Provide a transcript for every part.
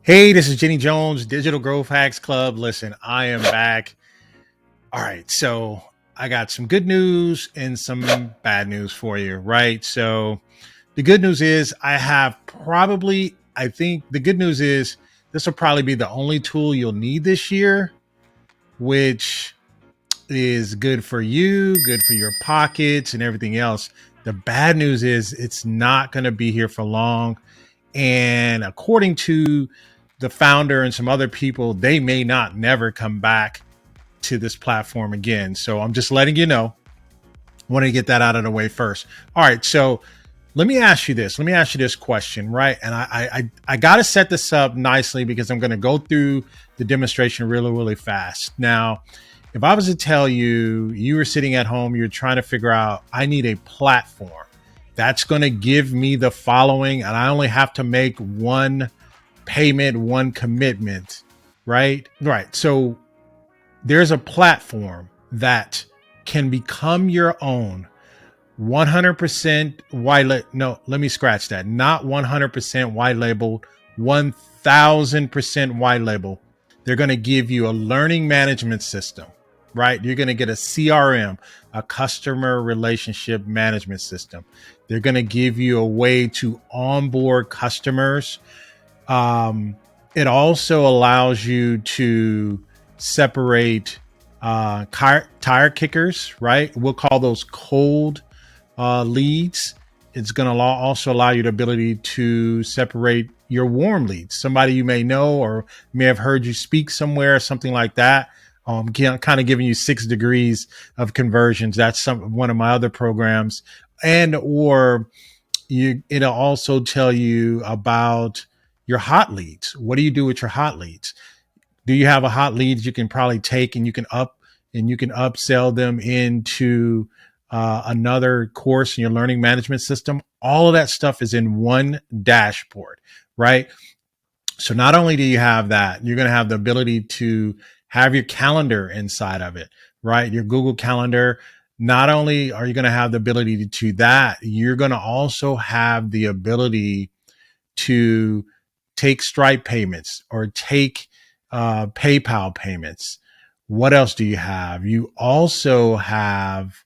Hey, this is Jenny Jones, Digital Growth Hacks Club. Listen, I am back. All right, so I got some good news and some bad news for you, right? So the good news is I think the good news is this will probably be the only tool you'll need this year, which is good for you, good for your pockets and everything else. The bad news is it's not going to be here for long. And according to the founder and some other people, they may not never come back to this platform again. So I'm just letting you know. I want to get that out of the way first. All right. So let me ask you this. Let me ask you this question, right? And I got to set this up nicely because I'm going to go through the demonstration really, really fast. Now, if I was to tell you, you were sitting at home, you're trying to figure out, I need a platform that's going to give me the following, and I only have to make one payment, one commitment, right? Right. So there's a platform that can become your own 100% no, let me scratch that. Not 100% white labeled, 1000% white label. They're going to give you a learning management system, right? You're going to get a CRM, a customer relationship management system. They're going to give you a way to onboard customers. It also allows you to separate tire kickers, right? We'll call those cold leads. It's going to also allow you the ability to separate your warm leads, somebody you may know or may have heard you speak somewhere, something like that. Kind of giving you 6 degrees of conversions. That's one of my other programs. Or it'll also tell you about your hot leads. What do you do with your hot leads? Do you have a hot lead you can probably take and you can upsell them into another course in your learning management system? All of that stuff is in one dashboard, right? So not only do you have that, you're going to have the ability to have your calendar inside of it, right? Your Google Calendar. Not only are you going to have the ability to do that, you're going to also have the ability to take Stripe payments or take PayPal payments. What else do you have? You also have,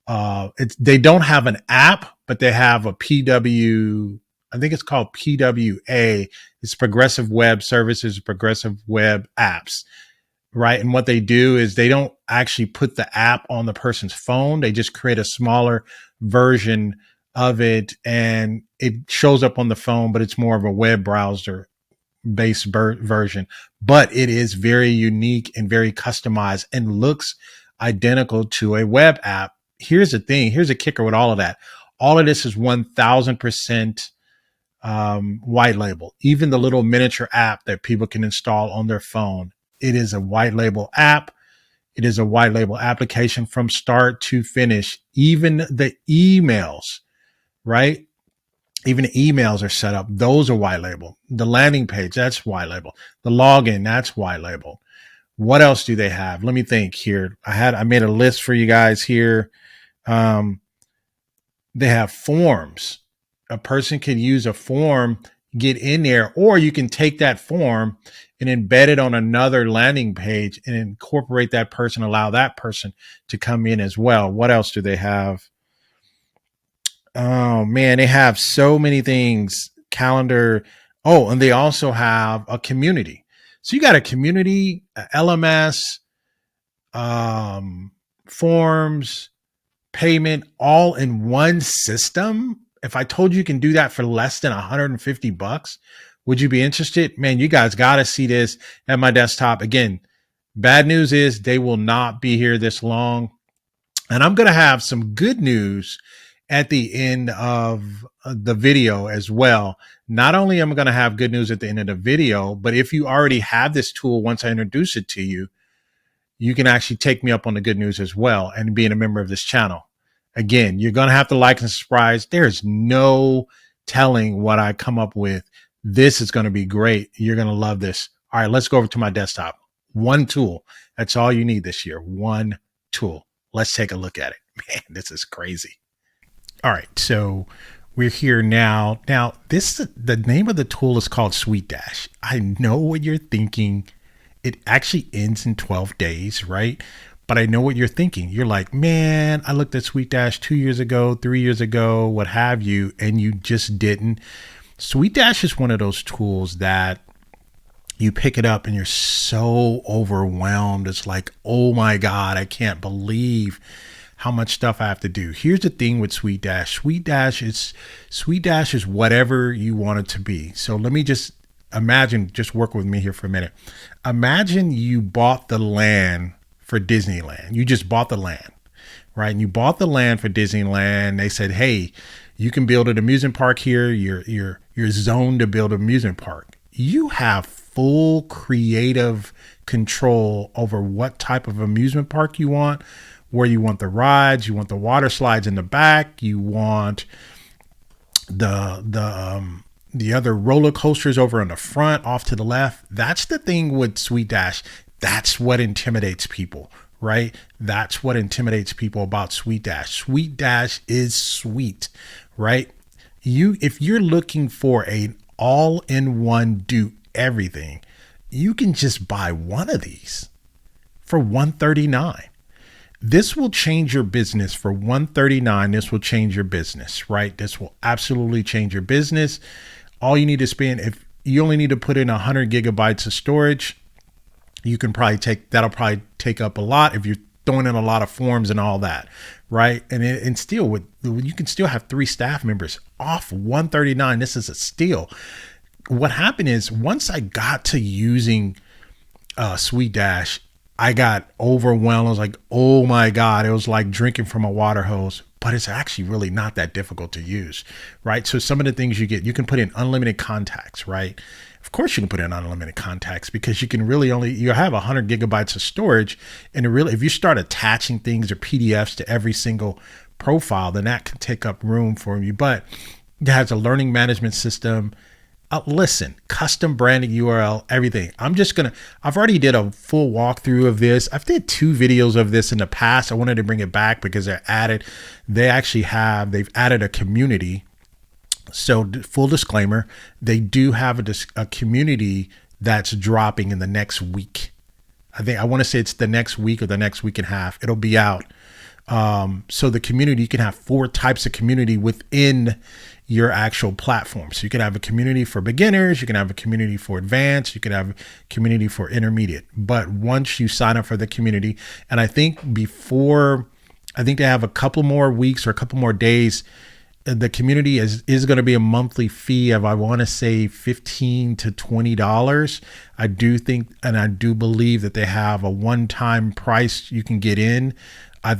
they don't have an app, but they have a PW, I think it's called PWA. It's Progressive Web Services, Progressive Web Apps, right? And what they do is they don't actually put the app on the person's phone. They just create a smaller version of it and it shows up on the phone, but it's more of a web browser based version. But it is very unique and very customized and looks identical to a web app. Here's the thing. Here's a kicker with all of that. All of this is 1000% white label. Even the little miniature app that people can install on their phone. It is a white label app. It is a white label application from start to finish. Even the emails, right? Even the emails are set up. Those are white label. The landing page, that's white label. The login, that's white label. What else do they have? Let me think here. I made a list for you guys here. They have forms. A person can use a form, get in there, or you can take that form and embed it on another landing page and incorporate that person, allow that person to come in as well. What else do they have? Oh man, they have so many things. Calendar. Oh, and they also have a community. So you got a community, a LMS, forms, payment, all in one system. If I told you can do that for less than $150, would you be interested? Man, you guys got to see this at my desktop. Again, bad news is they will not be here this long. And I'm going to have some good news at the end of the video as well. Not only am I going to have good news at the end of the video, but if you already have this tool, once I introduce it to you, you can actually take me up on the good news as well and being a member of this channel. Again, you're going to have to like and subscribe. There's no telling what I come up with. This is going to be great. You're going to love this. All right, let's go over to my desktop. One tool. That's all you need this year. One tool. Let's take a look at it. Man, this is crazy. All right, so We're here now. Now, the name of the tool is called SuiteDash. I know what you're thinking. It actually ends in 12 days, right? But I know what you're thinking. You're like, man, I looked at SuiteDash 2 years ago, 3 years ago, what have you, and you just didn't. SuiteDash is one of those tools that you pick it up and you're so overwhelmed. It's like, oh my God, I can't believe how much stuff I have to do. Here's the thing with SuiteDash. SuiteDash is whatever you want it to be. So let me just imagine, just work with me here for a minute. Imagine you bought the land for Disneyland. You just bought the land, right? And you bought the land for Disneyland. They said, hey, you can build an amusement park here. You're zoned to build an amusement park. You have full creative control over what type of amusement park you want, where you want the rides, you want the water slides in the back, you want the other roller coasters over on the front, off to the left. That's the thing with SuiteDash. That's what intimidates people, right? That's what intimidates people about SuiteDash. SuiteDash is sweet, right? If you're looking for an all-in-one do everything, you can just buy one of these for $139. This will change your business for $139. This will change your business, right? This will absolutely change your business. All you need to spend, if you only need to put in 100 gigabytes of storage, you can that'll probably take up a lot if you're throwing in a lot of forms and all that, right? And still you can still have 3 staff members off $139. This is a steal. What happened is once I got to using SuiteDash, I got overwhelmed. I was like, oh my God, it was like drinking from a water hose, but it's actually really not that difficult to use, right? So some of the things you can put in unlimited contacts, right? Of course you can put in unlimited contacts because you can really you have 100 gigabytes of storage. And if you start attaching things or PDFs to every single profile, then that can take up room for you. But it has a learning management system. Listen, custom branding URL, everything. I've already did a full walkthrough of this. I've did 2 videos of this in the past. I wanted to bring it back because they've added a community. So full disclaimer, they do have a community that's dropping in the next week. I want to say it's the next week or the next week and a half. It'll be out. So the community, you can have 4 types of community within your actual platform. So you can have a community for beginners, you can have a community for advanced, you can have a community for intermediate. But once you sign up for the community, and I think they have a couple more weeks or a couple more days, the community is going to be a monthly fee of, I want to say $15 to $20. I do think, and I do believe that they have a one-time price you can get in. I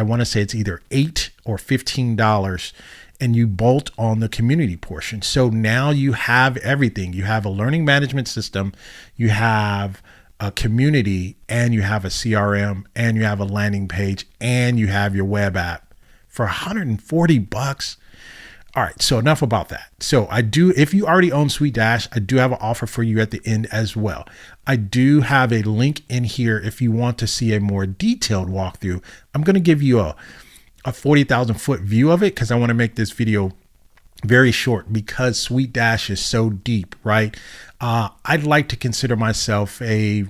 want to say it's either $8 or $15, and you bolt on the community portion. So now you have everything. You have a learning management system, you have a community, and you have a CRM, and you have a landing page, and you have your web app for $140. All right, so enough about that. So if you already own SuiteDash, I do have an offer for you at the end as well. I do have a link in here if you want to see a more detailed walkthrough. I'm going to give you a 40,000 foot view of it because I want to make this video very short because SuiteDash is so deep, right? I'd like to consider myself an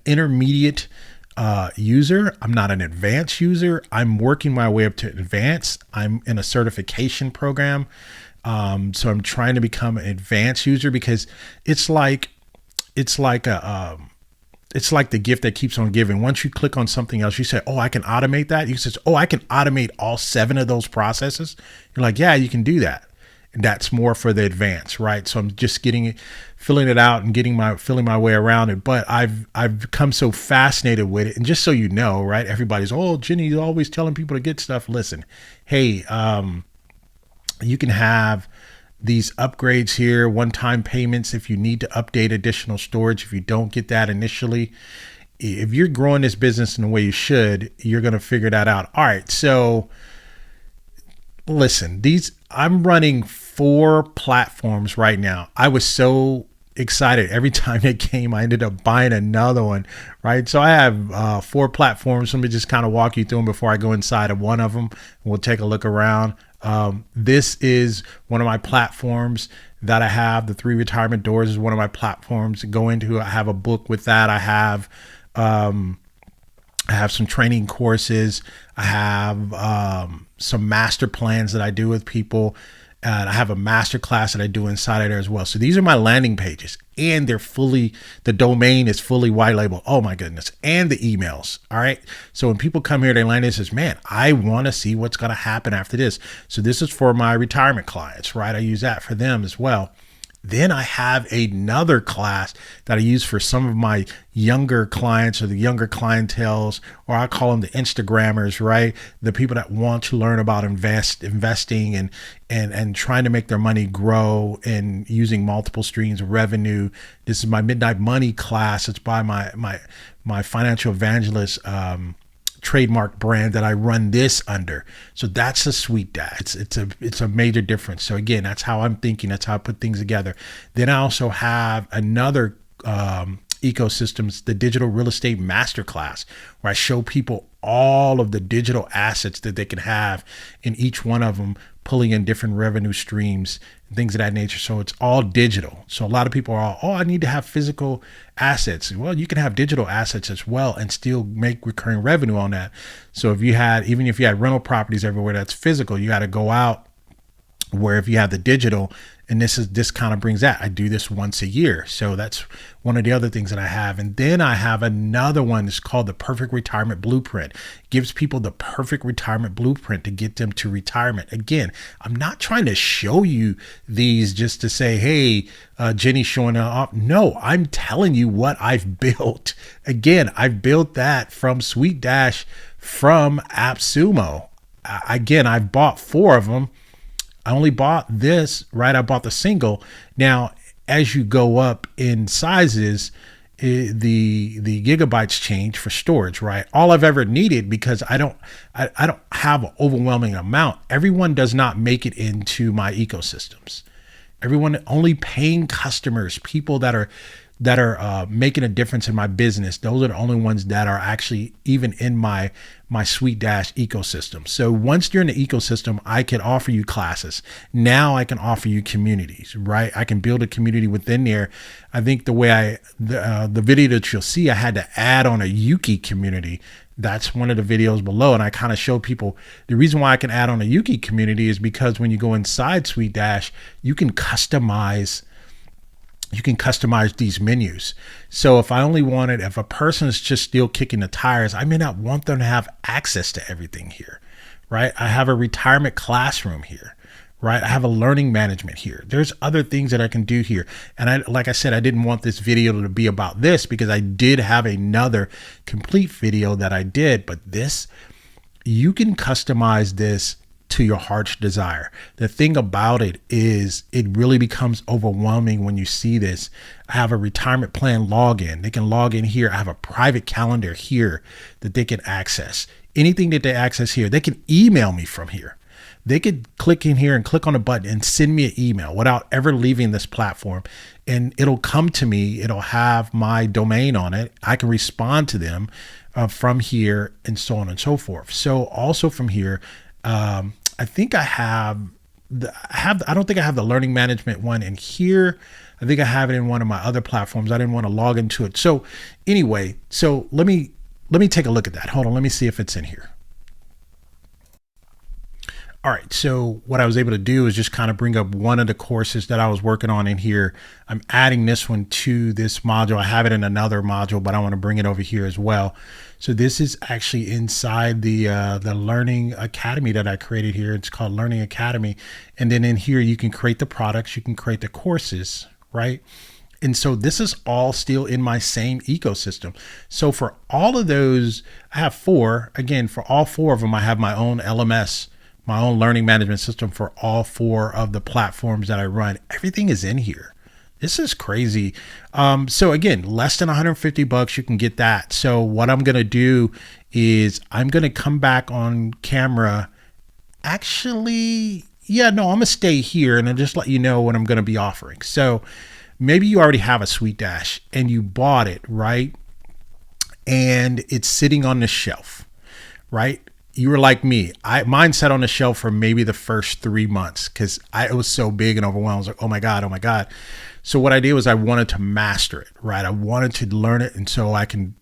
intermediate user. I'm not an advanced user. I'm working my way up to advanced. I'm in a certification program. So I'm trying to become an advanced user because it's like the gift that keeps on giving. Once you click on something else, you say, oh, I can automate that. You say, oh, I can automate all 7 of those processes. You're like, yeah, you can do that. And that's more for the advanced, right? So I'm just filling it out and filling my way around it. But I've become so fascinated with it. And just so you know, right? Everybody's, oh, Jenny's always telling people to get stuff. Listen, hey, you can have these upgrades here, one-time payments if you need to update additional storage. If you don't get that initially, if you're growing this business in the way you should, you're going to figure that out. All right. So listen, I'm running 4 platforms right now. I was so excited. Every time it came, I ended up buying another one, right? So I have 4 platforms. Let me just kind of walk you through them before I go inside of one of them. We'll take a look around. This is one of my platforms that I have. The 3 retirement doors is one of my platforms to go into. I have a book with that. I have some training courses. I have some master plans that I do with people. And I have a master class that I do inside of there as well. So these are my landing pages, and the domain is fully white label. Oh my goodness. And the emails. All right. So when people come here, they land and says, man, I want to see what's going to happen after this. So this is for my retirement clients, right? I use that for them as well. Then I have another class that I use for some of my younger clients or the younger clientels, or I call them the Instagrammers, right? The people that want to learn about investing and trying to make their money grow and using multiple streams of revenue. This is my Midnight Money class. It's by my financial evangelist, trademark brand that I run this under. So that's a SuiteDash. It's a major difference. So again, that's how I'm thinking. That's how I put things together. Then I also have another ecosystems, the digital real estate masterclass, where I show people all of the digital assets that they can have in each one of them, pulling in different revenue streams and things of that nature. So it's all digital. So a lot of people are, I need to have physical assets. Well, you can have digital assets as well and still make recurring revenue on that. So even if you had rental properties everywhere that's physical, you got to go out, where if you have the digital, and this kind of brings that. I do this once a year. So that's one of the other things that I have. And then I have another one that's called the Perfect Retirement Blueprint. Gives people the perfect retirement blueprint to get them to retirement. Again, I'm not trying to show you these just to say, hey, Jenny's showing it off. No, I'm telling you what I've built. Again, I've built that from SuiteDash, from AppSumo. Again, I've bought 4 of them. I only bought this, right? I bought the single. Now, as you go up in sizes, the gigabytes change for storage, right? All I've ever needed, because I don't have an overwhelming amount. Everyone does not make it into my ecosystems. Everyone, only paying customers, people that are making a difference in my business. Those are the only ones that are actually even in my SuiteDash ecosystem. So once you're in the ecosystem, I can offer you classes. Now I can offer you communities, right? I can build a community within there. I think the video that you'll see, I had to add on a Yuki community. That's one of the videos below. And I kind of show people the reason why I can add on a Yuki community is because when you go inside SuiteDash, you can customize these menus. So if a person is just still kicking the tires, I may not want them to have access to everything here, right? I have a retirement classroom here, right? I have a learning management here. There's other things that I can do here. And like I said, I didn't want this video to be about this, because I did have another complete video that I did, but this, you can customize this to your heart's desire. The thing about it is it really becomes overwhelming when you see this. I have a retirement plan login. They can log in here. I have a private calendar here that they can access. Anything that they access here, they can email me from here. They could click in here and click on a button and send me an email without ever leaving this platform. And it'll come to me. It'll have my domain on it. I can respond to them from here, and so on and so forth. So also from here, I think I don't think I have the learning management one in here. I think I have it in one of my other platforms. I didn't want to log into it. So anyway, so let me take a look at that. Hold on. Let me see if it's in here. All right. So what I was able to do is just kind of bring up one of the courses that I was working on in here. I'm adding this one to this module. I have it in another module, but I want to bring it over here as well. So this is actually inside the Learning Academy that I created here. It's called Learning Academy. And then in here, you can create the products, you can create the courses, right? And so this is all still in my same ecosystem. So for all of those, I have 4. Again, for all 4 of them, I have my own LMS, my own learning management system for all 4 of the platforms that I run. Everything is in here. This is crazy. So again, less than $150, you can get that. So what I'm going to do is I'm going to come back on camera. Actually, I'm going to stay here and I'll just let you know what I'm going to be offering. So maybe you already have a SuiteDash and you bought it, right? And it's sitting on the shelf, right? you were like me. Mine sat on the shelf for maybe the first 3 months because it was so big and overwhelmed. I was like, oh my God, oh my God. So what I did was I wanted to master it, right? I wanted to learn it, and so I can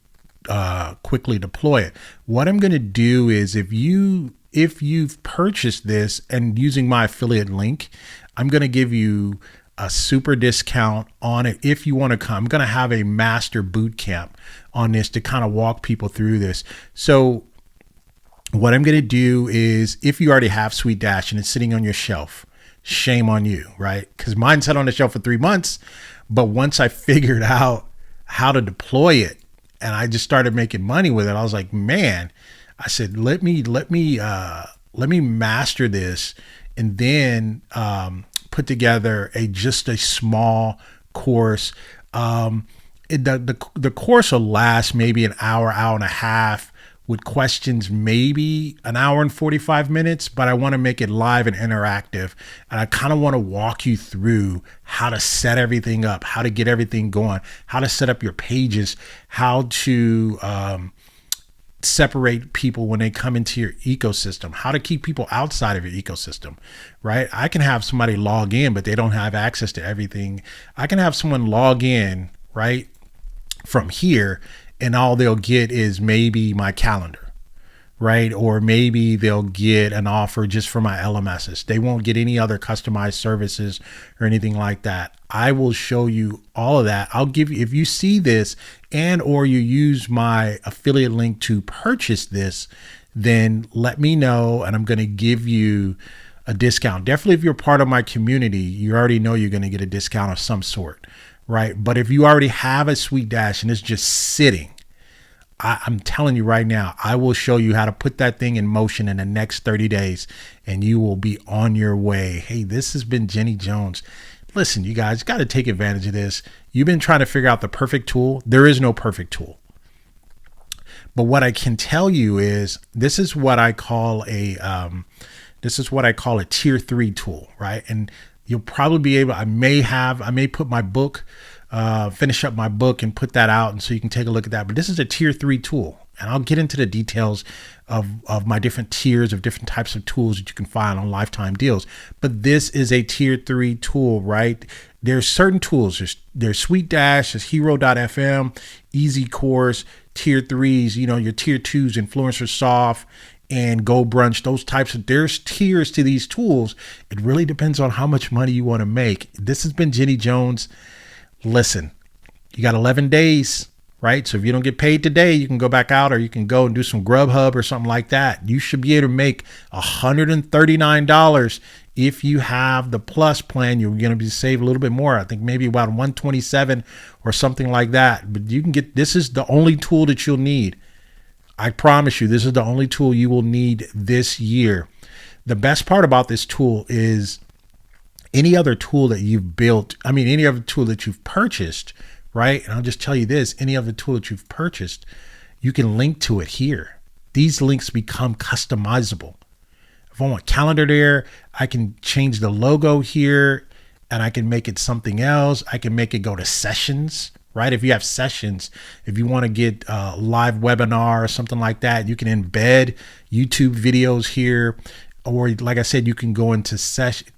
quickly deploy it. What I'm going to do is if you've purchased this and using my affiliate link, I'm going to give you a super discount on it. If you want to come, I'm going to have a master boot camp on this to kind of walk people through this. So what I'm going to do is, if you already have SuiteDash and it's sitting on your shelf, shame on you, right? Because mine sat on the shelf for 3 months, but once I figured out how to deploy it and I just started making money with it, I was like, man, I said, let me master this, and then put together just a small course. The course will last maybe an hour, hour and a half, with questions maybe an hour and 45 minutes, but I want to make it live and interactive. And I kind of want to walk you through how to set everything up, how to get everything going, how to set up your pages, how to separate people when they come into your ecosystem, how to keep people outside of your ecosystem, right? I can have somebody log in, but they don't have access to everything. I can have someone log in, right, from here, and all they'll get is maybe my calendar, right? Or maybe they'll get an offer just for my LMSs. They won't get any other customized services or anything like that. I will show you all of that. I'll give you, if you see this and or you use my affiliate link to purchase this, then let me know and I'm going to give you a discount. Definitely if you're part of my community, you already know you're going to get a discount of some sort, right? But if you already have a SuiteDash and it's just sitting, I'm telling you right now, I will show you how to put that thing in motion in the next 30 days and you will be on your way. Hey, this has been Jenny Jones. Listen, you guys got to take advantage of this. You've been trying to figure out the perfect tool. There is no perfect tool. But what I can tell you is this is what I call a tier 3 tool, right? And you'll probably be able, I may put my book, finish up my book and put that out, and so you can take a look at that. But this is a tier 3 tool, and I'll get into the details of my different tiers of different types of tools that you can find on lifetime deals. But this is a tier 3 tool, right? There's certain tools. There's SuiteDash, there's Hero.fm, Easy Course, tier 3s, your tier 2s, InfluencerSoft, and Go Brunch, those types of, there's tiers to these tools. It really depends on how much money you want to make. This has been Jenny Jones. Listen, you got 11 days, right? So if you don't get paid today, you can go back out, or you can go and do some Grubhub or something like that. You should be able to make $139. If you have the plus plan, you're going to be save a little bit more. I think maybe about 127 or something like that. But you can get, this is the only tool that you'll need. I promise you, this is the only tool you will need this year. The best part about this tool is any other tool that you've built, any other tool that you've purchased, right? And I'll just tell you this, any other tool that you've purchased, you can link to it here. These links become customizable. If I want calendar there, I can change the logo here and I can make it something else. I can make it go to sessions, right? If you have sessions, if you want to get a live webinar or something like that, you can embed YouTube videos here. Or like I said, you can go into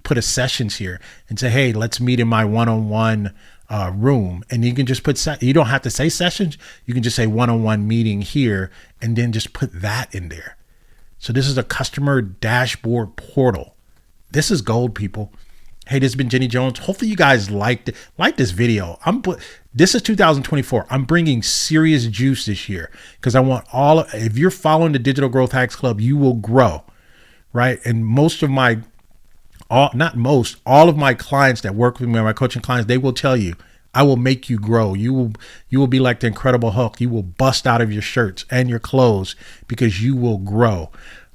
put a sessions here and say, hey, let's meet in my one-on-one room. And you can just put, you don't have to say sessions. You can just say one-on-one meeting here and then just put that in there. So this is a customer dashboard portal. This is gold, people. Hey, this has been Jenny Jones. Hopefully you guys liked this video. This is 2024. I'm bringing serious juice this year because I want if you're following the Digital Growth Hacks Club, you will grow. Right. And all of my clients that work with me, my coaching clients, they will tell you, I will make you grow. You will be like the Incredible Hulk. You will bust out of your shirts and your clothes because you will grow.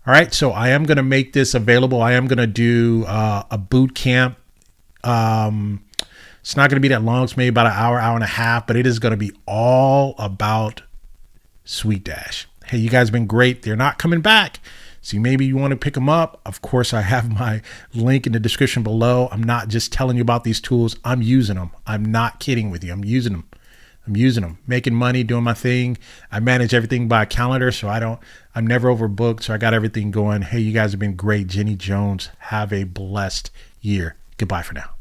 All right. So I am going to make this available. I am going to do a boot camp. It's not going to be that long. It's maybe about an hour, hour and a half, but it is going to be all about SuiteDash. Hey, you guys have been great. They're not coming back. So maybe you want to pick them up. Of course, I have my link in the description below. I'm not just telling you about these tools. I'm using them. I'm not kidding with you. I'm using them. I'm using them, making money, doing my thing. I manage everything by calendar, so I'm never overbooked. So I got everything going. Hey, you guys have been great. Jenny Jones, have a blessed year. Goodbye for now.